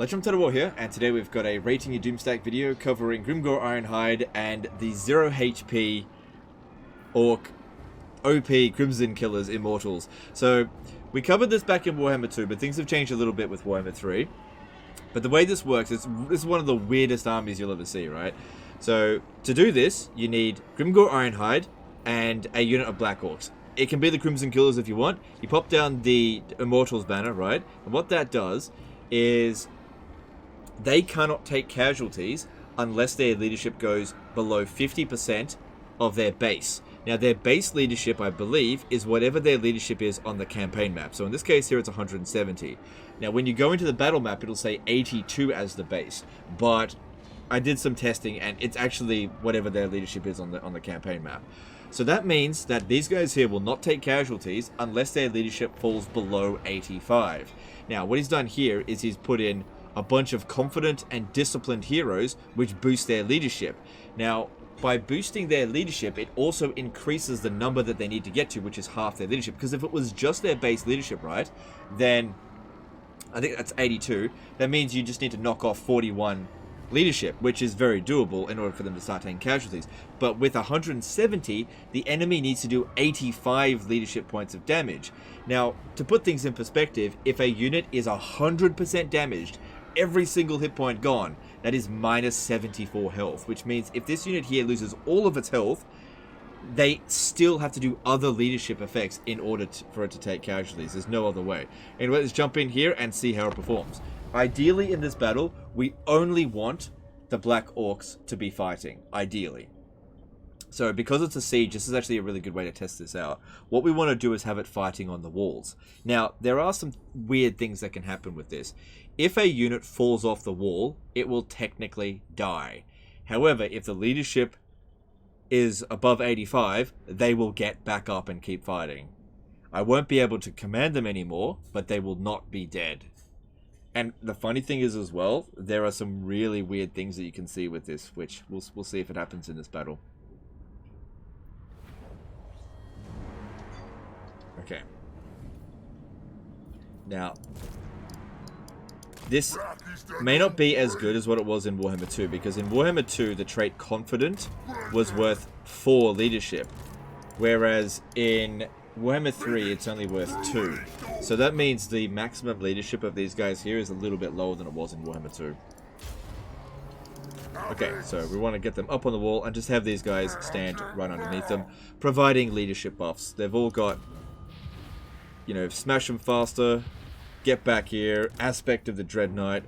Legend of War here, and today we've got a Rating Your Doomstack video covering Grimgore Ironhide and the 0 HP Orc OP Crimson Killers Immortals. So, we covered this back in Warhammer 2, but things have changed a little bit with Warhammer 3. But the way this works, this is one of the weirdest armies you'll ever see, right? So, to do this, you need Grimgore Ironhide and a unit of Black Orcs. It can be the Crimson Killers if you want. You pop down the Immortals banner, right? And what that does is they cannot take casualties unless their leadership goes below 50% of their base. Now, their base leadership, I believe, is whatever their leadership is on the campaign map. So in this case here, it's 170. Now, when you go into the battle map, it'll say 82 as the base. But I did some testing, and it's actually whatever their leadership is on the campaign map. So that means that these guys here will not take casualties unless their leadership falls below 85. Now, what he's done here is he's put in a bunch of confident and disciplined heroes which boost their leadership. Now, by boosting their leadership, it also increases the number that they need to get to, which is half their leadership. Because if it was just their base leadership, right, then I think that's 82. That means you just need to knock off 41 leadership, which is very doable in order for them to start taking casualties. But with 170, the enemy needs to do 85 leadership points of damage. Now, to put things in perspective, if a unit is 100% damaged, every single hit point gone, that is minus 74 health, which means if this unit here loses all of its health, they still have to do other leadership effects in order for it to take casualties. There's no other way. Anyway, let's jump in here and see how it performs. Ideally, in this battle, we only want the Black Orcs to be fighting, ideally. So, because it's a siege, this is actually a really good way to test this out. What we want to do is have it fighting on the walls. Now, there are some weird things that can happen with this. If a unit falls off the wall, it will technically die. However, if the leadership is above 85, they will get back up and keep fighting. I won't be able to command them anymore, but they will not be dead. And the funny thing is as well, there are some really weird things that you can see with this, which we'll see if it happens in this battle. Okay. Now, this may not be as good as what it was in Warhammer 2, because in Warhammer 2, the trait Confident was worth 4 leadership, whereas in Warhammer 3, it's only worth 2. So that means the maximum leadership of these guys here is a little bit lower than it was in Warhammer 2. Okay, so we want to get them up on the wall and just have these guys stand right underneath them, providing leadership buffs. They've all got, you know, smash them faster, get back here, aspect of the Dread Knight,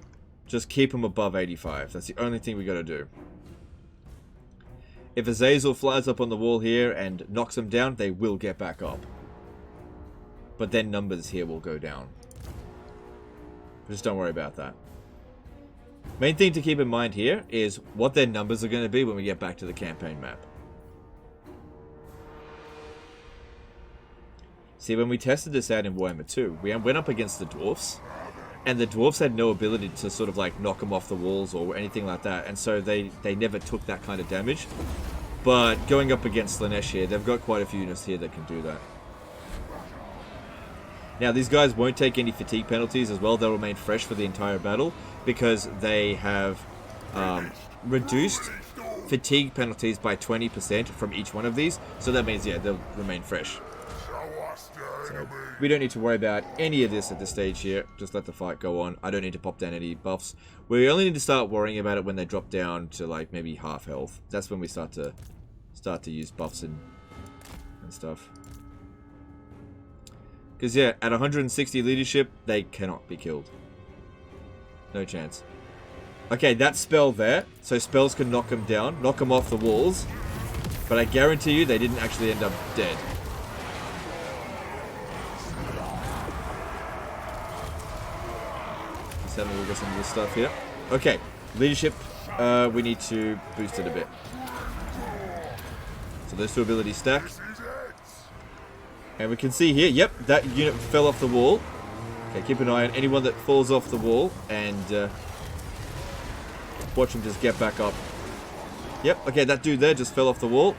just keep them above 85. That's the only thing we got to do. If Azazel flies up on the wall here and knocks them down, they will get back up. But then numbers here will go down. Just don't worry about that. Main thing to keep in mind here is what their numbers are going to be when we get back to the campaign map. See, when we tested this out in Warhammer 2, we went up against the dwarfs, and the dwarfs had no ability to sort of like knock them off the walls or anything like that, and so they never took that kind of damage. But going up against Slanesh here, they've got quite a few units here that can do that. Now, these guys won't take any fatigue penalties as well. They'll remain fresh for the entire battle because they have reduced fatigue penalties by 20% from each one of these. So that means, yeah, they'll remain fresh. So we don't need to worry about any of this at this stage here. Just let the fight go on. I don't need to pop down any buffs. We only need to start worrying about it when they drop down to like maybe half health. That's when we start to use buffs and stuff. Because yeah, at 160 leadership, they cannot be killed. No chance. Okay, that spell there. So spells can knock them down, knock them off the walls. But I guarantee you, they didn't actually end up dead. Just having a look at some of this stuff here. Okay, leadership, we need to boost it a bit. So those two abilities stack. And we can see here, yep, that unit fell off the wall. Okay, keep an eye on anyone that falls off the wall and watch him just get back up. Yep, okay, that dude there just fell off the wall.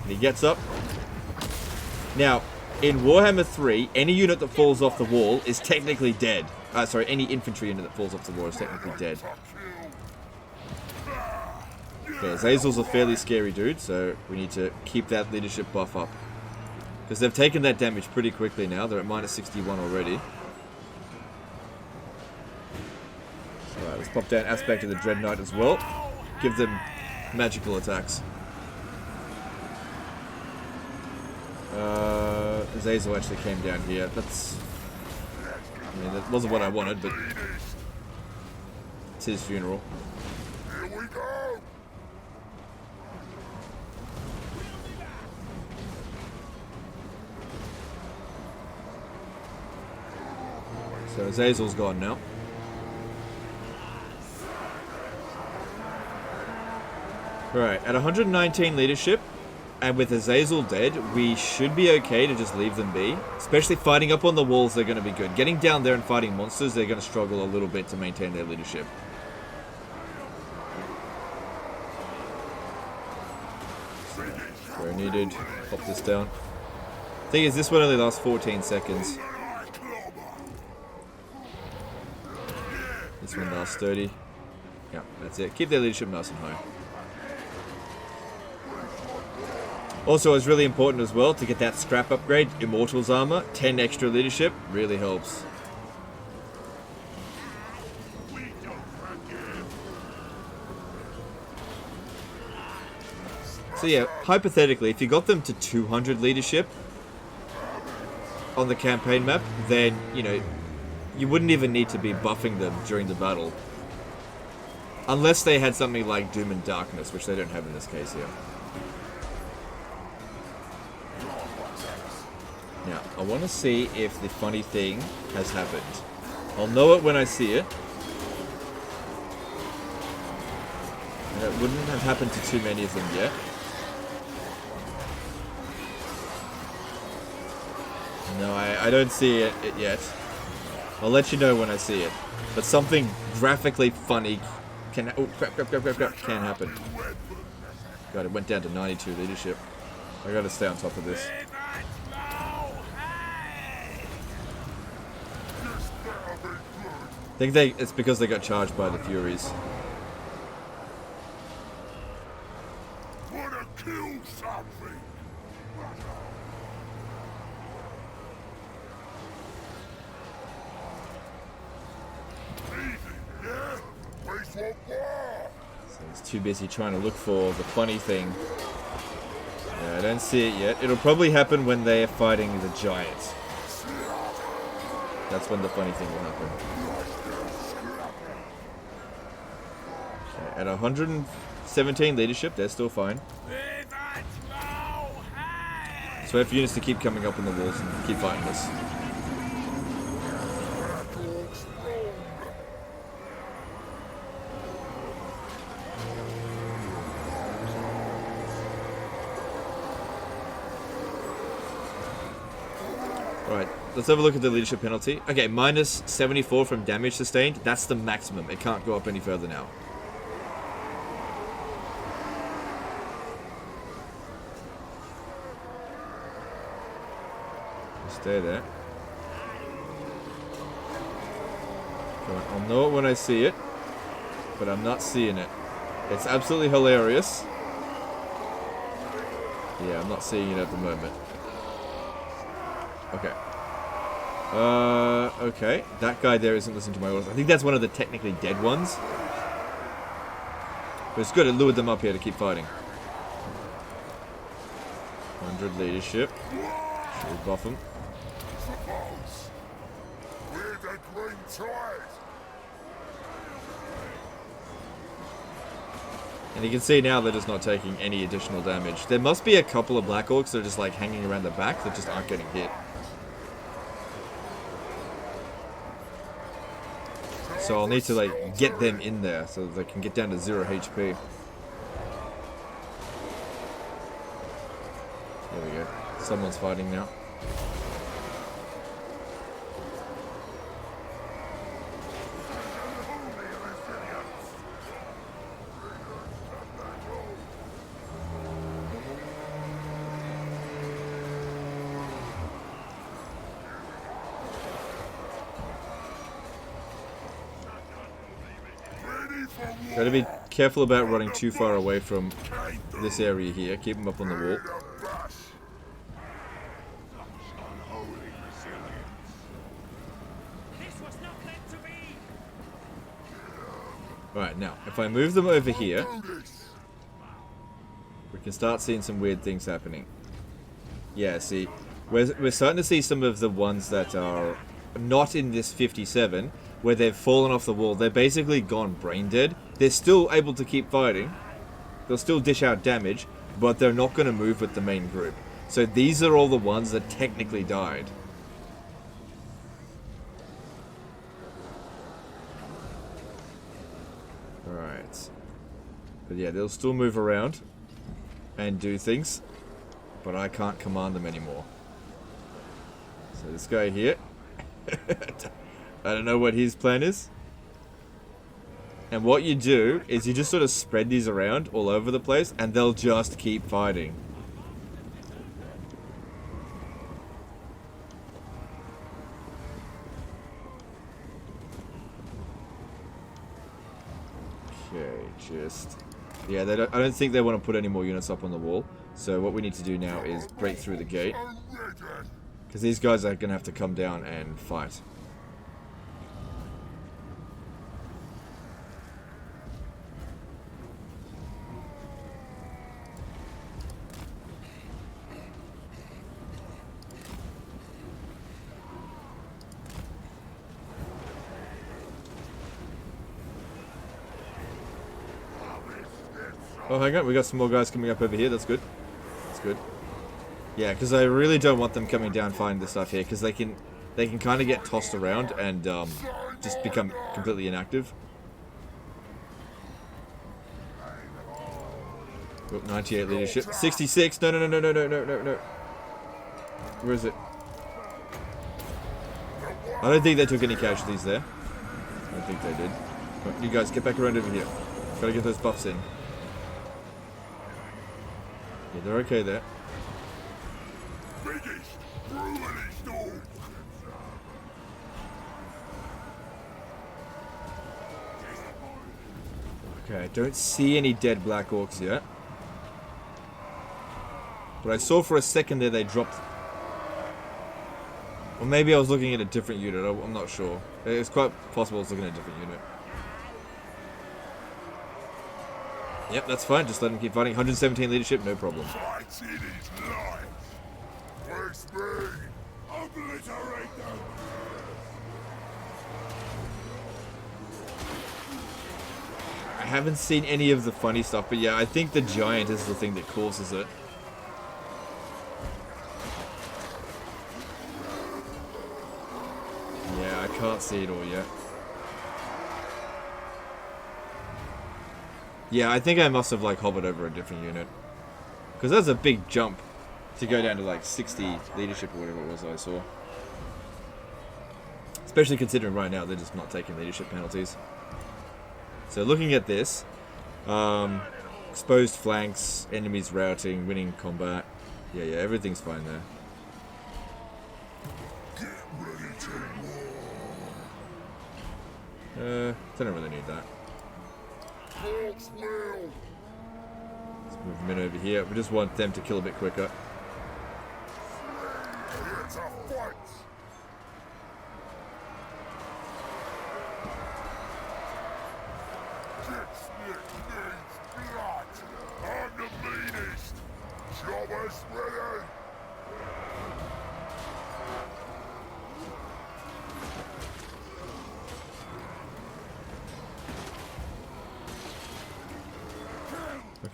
And he gets up. Now, in Warhammer 3, any unit that falls off the wall is technically dead. sorry, any infantry unit that falls off the wall is technically dead. Okay, Azazel's a fairly scary dude, so we need to keep that leadership buff up. Because they've taken that damage pretty quickly now. They're at minus 61 already. Alright, let's pop down Aspect of the Dreadnought as well. Give them magical attacks. Azazel actually came down here. That's... I mean, that wasn't what I wanted, but... it's his funeral. Here we go. So Azazel's gone now. Right, at 119 leadership, and with Azazel dead, we should be okay to just leave them be. Especially fighting up on the walls, they're going to be good. Getting down there and fighting monsters, they're going to struggle a little bit to maintain their leadership. Where needed. Pop this down. Thing is, this one only lasts 14 seconds. This one lasts 30. Yeah, that's it. Keep their leadership nice and high. Also, it's really important as well to get that scrap upgrade, Immortal's armor. 10 extra leadership really helps. So yeah, hypothetically, if you got them to 200 leadership on the campaign map, then, you know, you wouldn't even need to be buffing them during the battle. Unless they had something like Doom and Darkness, which they don't have in this case here. Now, I want to see if the funny thing has happened. I'll know it when I see it. And it wouldn't have happened to too many of them yet. No, I don't see it yet. I'll let you know when I see it. But something graphically funny can... oh, crap, can happen. God, it went down to 92 leadership. I gotta stay on top of this. I think it's because they got charged by the Furies. Wanna kill something? Easy, yeah? Place won't blow. So he's too busy trying to look for the funny thing. Yeah, I don't see it yet. It'll probably happen when they're fighting the giants. That's when the funny thing will happen. Okay, at 117 leadership, they're still fine. So wait for units to keep coming up on the walls and keep fighting this. Alright, let's have a look at the leadership penalty. Okay, minus 74 from damage sustained. That's the maximum. It can't go up any further now. Stay there. I'll know it when I see it, but I'm not seeing it. It's absolutely hilarious. Yeah, I'm not seeing it at the moment. Okay. Okay. That guy there isn't listening to my orders. I think that's one of the technically dead ones. But it's good, it lured them up here to keep fighting. 100 leadership. Should we buff them? We're the green tide. And you can see now they're just not taking any additional damage. There must be a couple of Black Orcs that are just like hanging around the back that just aren't getting hit. So I'll need to like get them in there so that they can get down to 0 HP. There we go. Someone's fighting now. Gotta be careful about running too far away from this area here. Keep them up on the wall. Alright, now, if I move them over here, we can start seeing some weird things happening. Yeah, see, we're starting to see some of the ones that are not in this 57, where they've fallen off the wall. They're basically gone brain dead. They're still able to keep fighting. They'll still dish out damage, but they're not going to move with the main group. So these are all the ones that technically died. Alright. But yeah, they'll still move around and do things, but I can't command them anymore. So this guy here, I don't know what his plan is. And what you do is you just sort of spread these around all over the place, and they'll just keep fighting. Okay, just... yeah, I don't think they want to put any more units up on the wall. So what we need to do now is break through the gate, because these guys are going to have to come down and fight. Oh, hang on, we got some more guys coming up over here. That's good. That's good. Yeah, because I really don't want them coming down fighting this stuff here, because they can kind of get tossed around and just become completely inactive. Oh, 98 leadership. 66. No. Where is it? I don't think they took any casualties there. I don't think they did. But you guys, get back around over here. Gotta get those buffs in. Yeah, they're okay there. Okay, I don't see any dead black orcs yet. But I saw for a second there they dropped... or maybe I was looking at a different unit, I'm not sure. It's quite possible I was looking at a different unit. Yep, that's fine. Just let him keep fighting. 117 leadership, no problem. I haven't seen any of the funny stuff, but yeah, I think the giant is the thing that causes it. Yeah, I can't see it all yet. Yeah, I think I must have like hovered over a different unit. Because that's a big jump to go down to like 60 leadership or whatever it was I saw. Especially considering right now they're just not taking leadership penalties. So looking at this, exposed flanks, enemies routing, winning combat. Yeah, everything's fine there. Don't really need that. Let's move them in over here. We just want them to kill a bit quicker.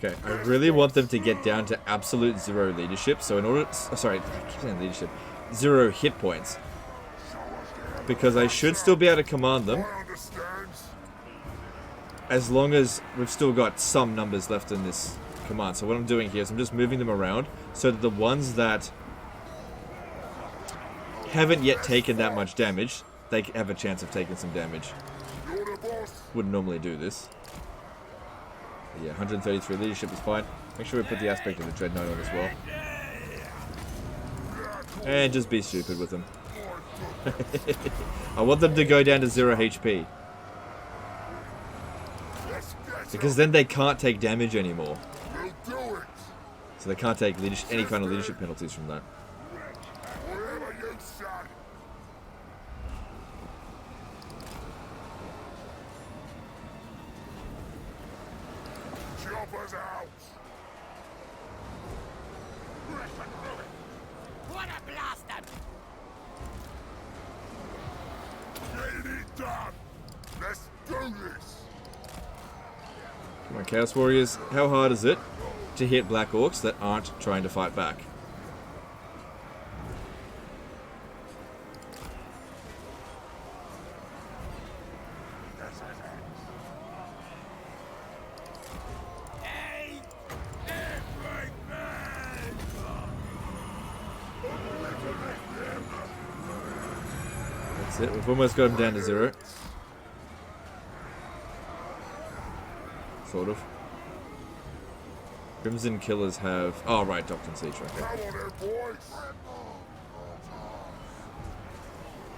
Okay, I really want them to get down to absolute 0 leadership. So in order to, sorry, I keep saying leadership, 0 hit points, because I should still be able to command them as long as we've still got some numbers left in this command. So what I'm doing here is I'm just moving them around so that the ones that haven't yet taken that much damage, they have a chance of taking some damage. Wouldn't normally do this. Yeah, 133 leadership is fine. Make sure we put the aspect of the Dreadnought on as well. And just be stupid with them. I want them to go down to 0 HP. Because then they can't take damage anymore. We'll do it. So they can't take any kind of leadership penalties from that. Whatever you say. Choppers out. What a blast! Getting it done. Let's do this. Come on, Chaos Warriors. How hard is it to hit Black Orcs that aren't trying to fight back? That's it. We've almost got him down to 0. Sort of. Crimson Killers have... Oh, right, Doctrine Siege. Okay. Come on there, boys.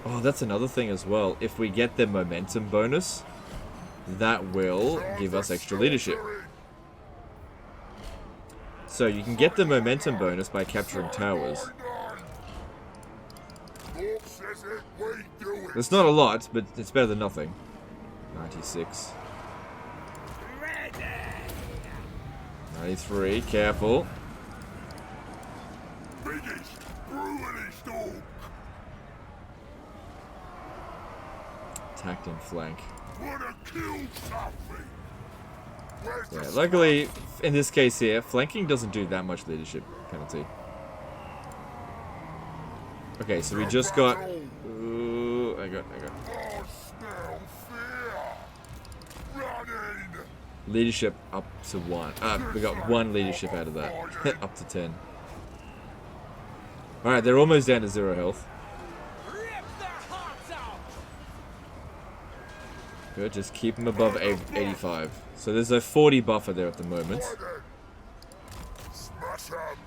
Oh, that's another thing as well. If we get the momentum bonus, that will give us extra leadership. So you can get the momentum bonus by capturing towers. It's not a lot, but it's better than nothing. 96. 93, careful. Attacked in flank. Yeah, luckily, in this case here, flanking doesn't do that much leadership penalty. Okay, so we just got... Ooh, I got. Leadership up to 1. We got 1 leadership out of that. Up to 10. Alright, they're almost down to 0 health. Good, just keep them above 85. So there's a 40 buffer there at the moment. Smash 'em.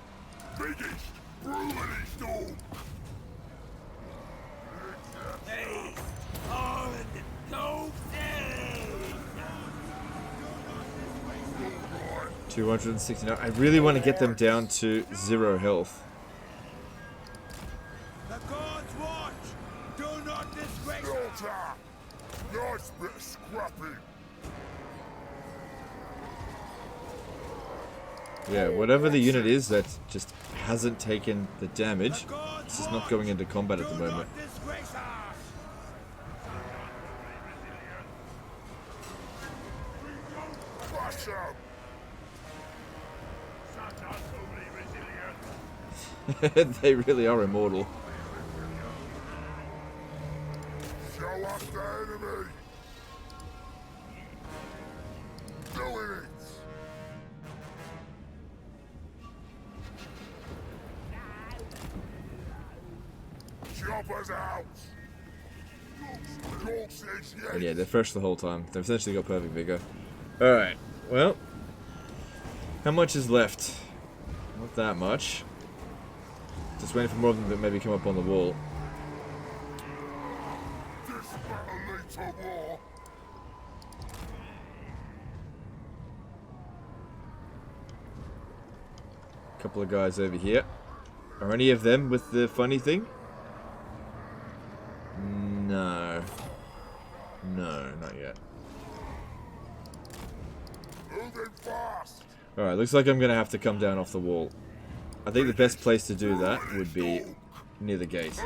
Biggest, brutally storm. 269. I really want to get them down to 0 health. The gods watch! Do not disgrace Filter. Nice bit of scrapping. Yeah, whatever the unit is that just hasn't taken the damage, it's just not going into combat at the moment. Crush 'em. They really are immortal. Show us the enemy. Doing it. Choppers out. Dog says yes. And yeah, they're fresh the whole time. They've essentially got perfect vigor. Alright, well, how much is left? Not that much. Just waiting for more of them to maybe come up on the wall. This battle leads to war. Couple of guys over here. Are any of them with the funny thing? No. No, not yet. Moving fast. Alright, looks like I'm going to have to come down off the wall. I think the best place to do that would be near the gate.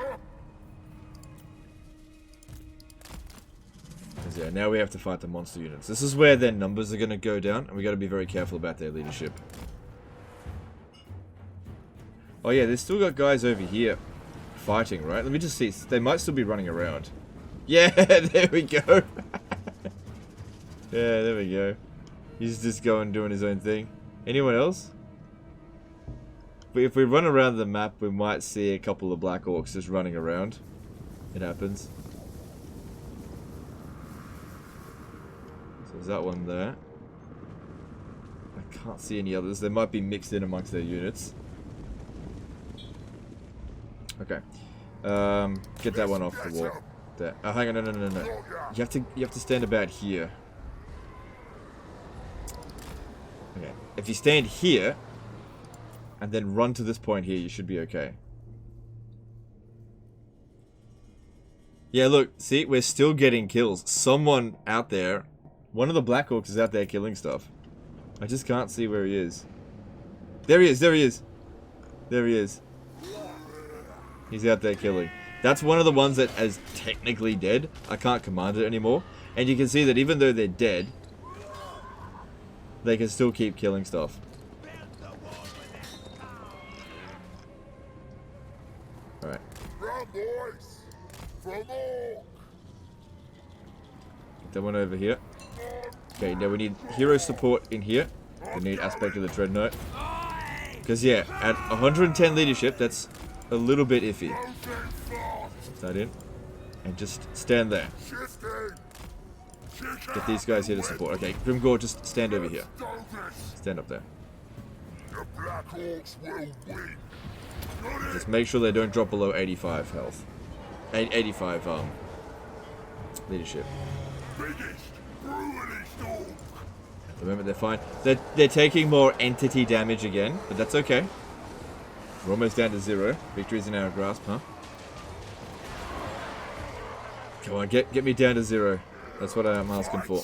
'Cause yeah, now we have to fight the monster units. This is where their numbers are going to go down, and we got to be very careful about their leadership. Oh yeah, they've still got guys over here fighting, right? Let me just see. They might still be running around. Yeah, there we go. Yeah, there we go. He's just going doing his own thing. Anyone else? But if we run around the map, we might see a couple of Black Orcs just running around. It happens. So there's that one there. I can't see any others. They might be mixed in amongst their units. Okay. Get that one off the wall. There. Oh, hang on, no. You have to stand about here. Okay. If you stand here and then run to this point here, you should be okay. Yeah, look, see, we're still getting kills. Someone out there, one of the Black Orcs is out there killing stuff. I just can't see where he is. There he is, there he is. There he is. He's out there killing. That's one of the ones that is technically dead. I can't command it anymore. And you can see that even though they're dead, they can still keep killing stuff. Alright. Run, boys! From orc! Get that one over here. Okay, now we need hero support in here. We need aspect of the Dreadnought. Because yeah, at 110 leadership, that's a little bit iffy. Put that in. And just stand there. Get these guys here to support. Okay, Grimgore, just stand over here. Stand up there. The Black Orcs will win. Just make sure they don't drop below 85 health. 85 leadership. Biggest, brutally orc. At the moment they're fine. They're taking more entity damage again, but that's okay. We're almost down to 0. Victory's in our grasp, huh? Come on, get me down to 0. That's what I'm asking for.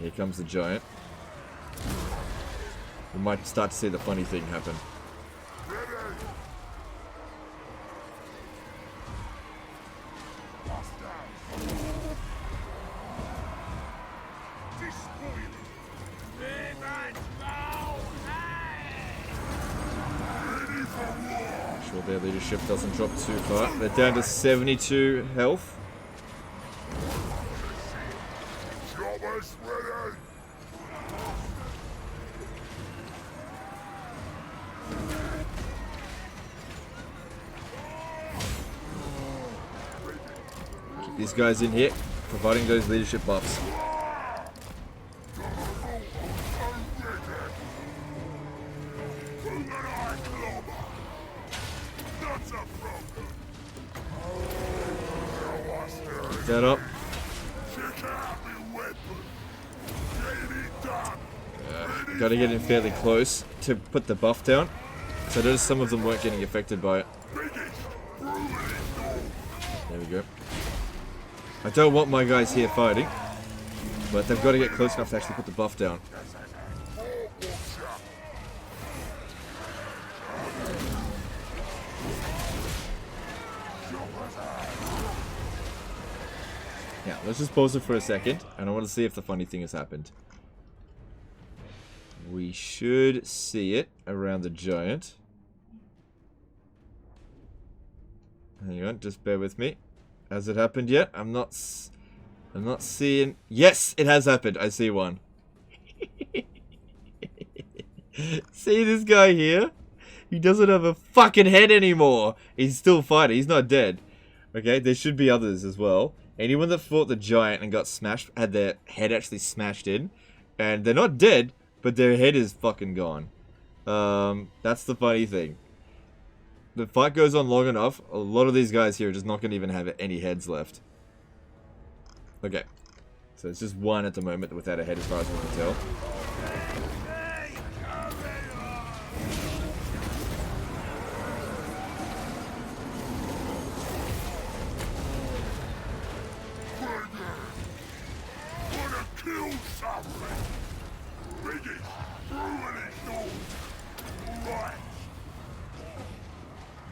Here comes the giant. We might start to see the funny thing happen. Sure their leadership doesn't drop too far. They're down to 72 health. Almost ready. Keep these guys in here, providing those leadership buffs. Keep that up. Gotta get in fairly close to put the buff down. So I noticed some of them weren't getting affected by it. There we go. I don't want my guys here fighting, but they've got to get close enough to actually put the buff down. Yeah, let's just pause it for a second, and I want to see if the funny thing has happened. We should see it around the giant. Hang on, just bear with me. Has it happened yet? I'm not seeing. Yes, it has happened. I see one. See this guy here? He doesn't have a fucking head anymore. He's still fighting. He's not dead. Okay, there should be others as well. Anyone that fought the giant and got smashed had their head actually smashed in, and they're not dead. But their head is fucking gone. That's the funny thing. The fight goes on long enough, a lot of these guys here are just not going to even have any heads left. Okay. So it's just one at the moment without a head as far as we can tell.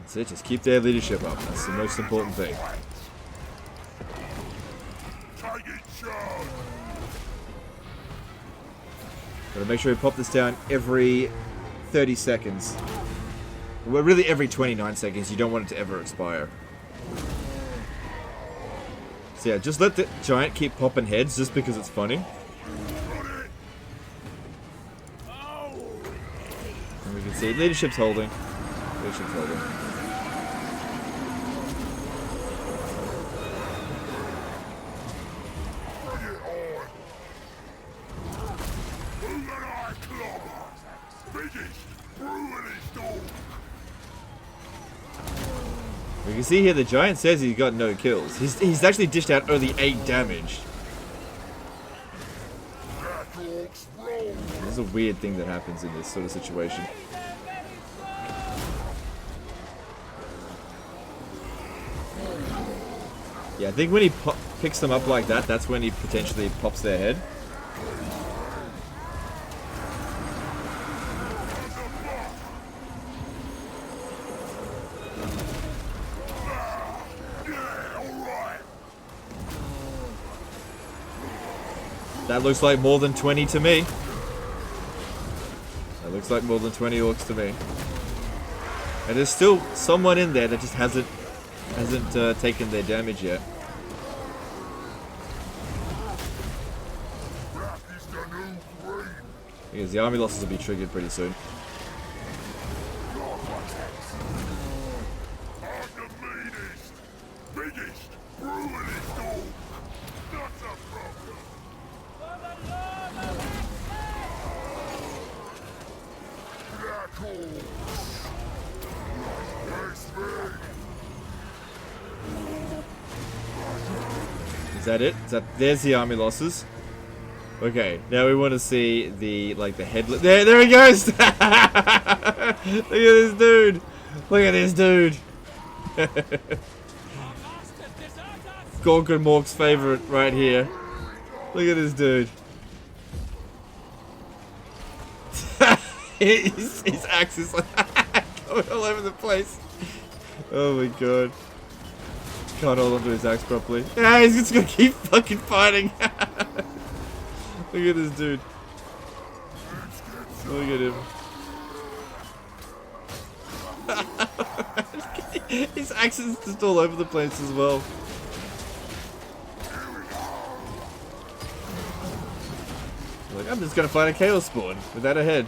That's it, just keep their leadership up. That's the most important thing. Gotta make sure we pop this down every 30 seconds. Well, really every 29 seconds. You don't want it to ever expire. So yeah, just let the giant keep popping heads just because it's funny. And we can see leadership's holding. Leadership's holding. We can see here the giant says he's got no kills. He's actually dished out only 8 damage. a weird thing that happens in this sort of situation. Yeah, I think when he picks them up like that, that's when he potentially pops their head. That looks like more than 20 to me. That looks like more than 20 orcs to me. And there's still someone in there that just hasn't taken their damage yet. Because the army losses will be triggered pretty soon. Is that it? There's the army losses. Okay, now we want to see the headless. There he goes! Look at this dude! Look at this dude! Gorgon Mork's favorite right here. Look at this dude. his axe is like going all over the place. Oh my god. Can't hold onto his axe properly. Yeah, he's just gonna keep fucking fighting. Look at this dude. Look at him. His axe is just all over the place as well. Like, I'm just gonna fight a chaos spawn without a head.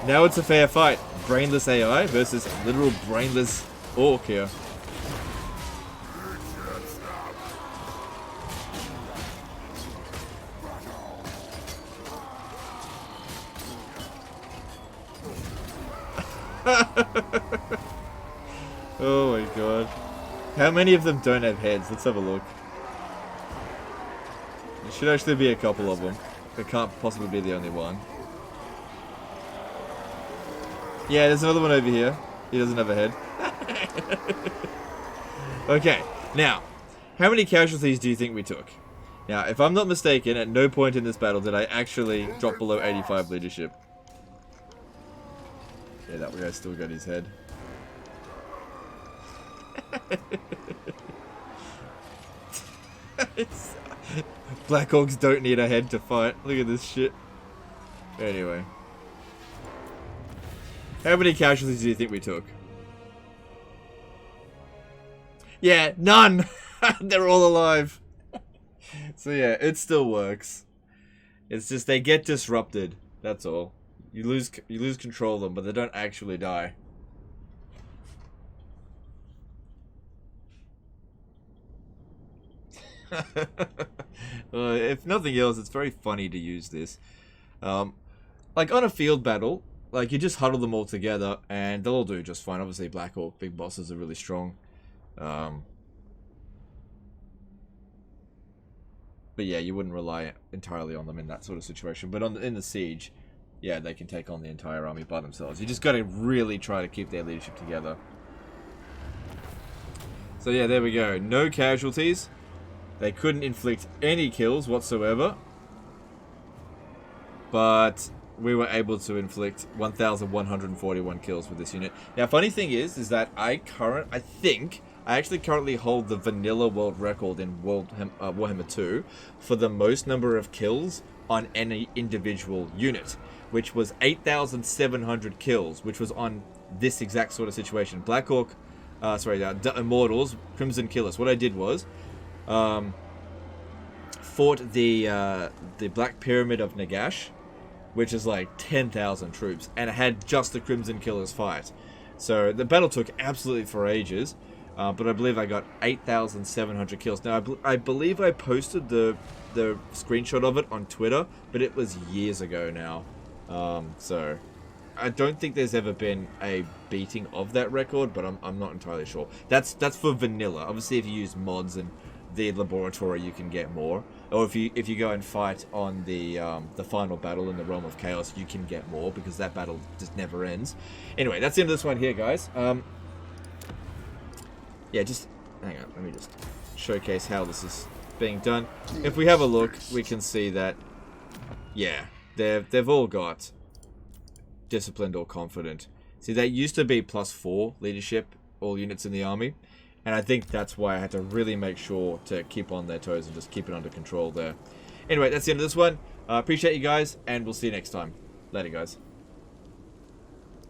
Now it's a fair fight. Brainless AI versus literal brainless orc here. Oh my god. How many of them don't have heads? Let's have a look. There should actually be a couple of them. It can't possibly be the only one. Yeah, there's another one over here. He doesn't have a head. Okay, now, how many casualties do you think we took? Now, if I'm not mistaken, at no point in this battle did I actually drop below 85 leadership. Yeah, that guy still got his head. Black Orcs don't need a head to fight. Look at this shit. Anyway. How many casualties do you think we took? Yeah, none! They're all alive. So yeah, it still works. It's just they get disrupted. That's all. You lose control of them, but they don't actually die. If nothing else, it's very funny to use this. Like on a field battle, like you just huddle them all together and they'll all do just fine. Obviously Black Orc big bosses are really strong. But yeah, you wouldn't rely entirely on them in that sort of situation. But in the siege, yeah, they can take on the entire army by themselves. You just got to really try to keep their leadership together. So yeah, there we go. No casualties. They couldn't inflict any kills whatsoever. But we were able to inflict 1,141 kills with this unit. Now, funny thing is that I actually currently hold the vanilla world record in Warhammer 2 for the most number of kills on any individual unit, which was 8,700 kills, which was on this exact sort of situation. Black Orc, Immortals, Crimson Killers. What I did was, fought the Black Pyramid of Nagash, which is like 10,000 troops, and it had just the Crimson Killers fight. So the battle took absolutely for ages, but I believe I got 8,700 kills. Now I believe I posted the screenshot of it on Twitter, but it was years ago now. So I don't think there's ever been a beating of that record, but I'm not entirely sure. That's for vanilla. Obviously, if you use mods and the laboratory, you can get more. Or if you go and fight on the final battle in the Realm of Chaos, you can get more, because that battle just never ends. Anyway, that's the end of this one here, guys. Yeah, just hang on. Let me just showcase how this is being done. If we have a look, we can see that, yeah, they've all got disciplined or confident. See, that used to be +4 leadership, all units in the army. And I think that's why I had to really make sure to keep on their toes and just keep it under control there. Anyway, that's the end of this one. Appreciate you guys, and we'll see you next time. Later, guys.